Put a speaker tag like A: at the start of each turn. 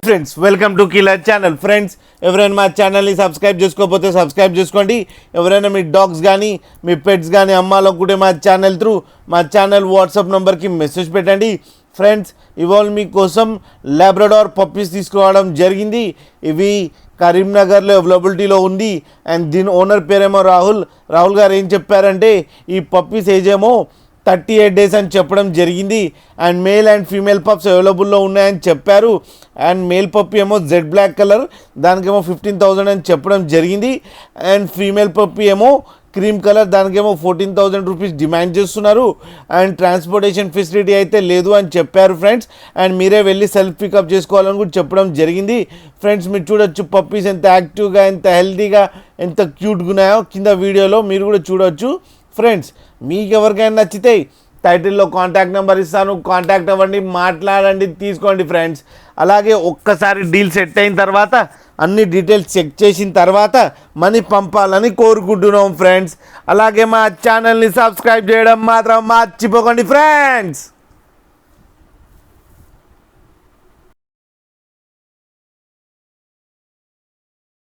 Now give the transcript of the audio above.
A: Friends welcome to killer channel. Friends ఎవరైనా మా ఛానల్ని సబ్స్క్రైబ్ చేసుకోకపోతే సబ్స్క్రైబ్ చేసుకోండి. ఎవరైనా మీ డాగ్స్ కానీ మీ పెట్స్ కానీ అమ్మాలనుకుంటే మా ఛానల్ త్రూ మా ఛానల్ వాట్సాప్ నెంబర్కి మెసేజ్ పెట్టండి. ఫ్రెండ్స్ ఇవాళ మీకోసం లాబ్రడార్ పప్పీస్ తీసుకురావడం జరిగింది. ఇవి కరీంనగర్లో అవైలబిలిటీలో ఉంది. అండ్ దీని ఓనర్ పేరేమో రాహుల్ గారు ఏం చెప్పారంటే ఈ పప్పీస్ ఏజ్ ఏమో 38 days అని చెప్పడం జరిగింది. And male and female pups అవైలబుల్లో ఉన్నాయని చెప్పారు. అండ్ మేల్ పప్పి ఏమో జెడ్ బ్లాక్ కలర్, దానికేమో 15,000 అని చెప్పడం జరిగింది. అండ్ ఫీమేల్ పప్పి ఏమో క్రీమ్ కలర్, దానికేమో 14,000 రూపీస్ డిమాండ్ చేస్తున్నారు. అండ్ ట్రాన్స్పోర్టేషన్ ఫెసిలిటీ అయితే లేదు అని చెప్పారు ఫ్రెండ్స్. అండ్ మీరే వెళ్ళి సెల్ఫ్ పికప్ చేసుకోవాలని కూడా చెప్పడం జరిగింది. ఫ్రెండ్స్ మీరు చూడొచ్చు పప్పీస్ ఎంత యాక్టివ్గా, ఎంత హెల్తీగా, ఎంత క్యూట్గా ఉన్నాయో కింద వీడియోలో మీరు కూడా చూడొచ్చు. ఫ్రెండ్స్ మీకు ఎవరికైనా నచ్చితే టైటిల్లో కాంటాక్ట్ నెంబర్ ఇస్తాను, కాంటాక్ట్ అవ్వండి, మాట్లాడండి, తీసుకోండి ఫ్రెండ్స్. అలాగే ఒక్కసారి డీల్ సెట్ అయిన తర్వాత అన్ని డీటెయిల్స్ చెక్ చేసిన తర్వాత మనీ పంపాలని కోరుకుంటున్నాం ఫ్రెండ్స్. అలాగే మా ఛానల్ని సబ్స్క్రైబ్ చేయడం మాత్రం మర్చిపోకండి ఫ్రెండ్స్.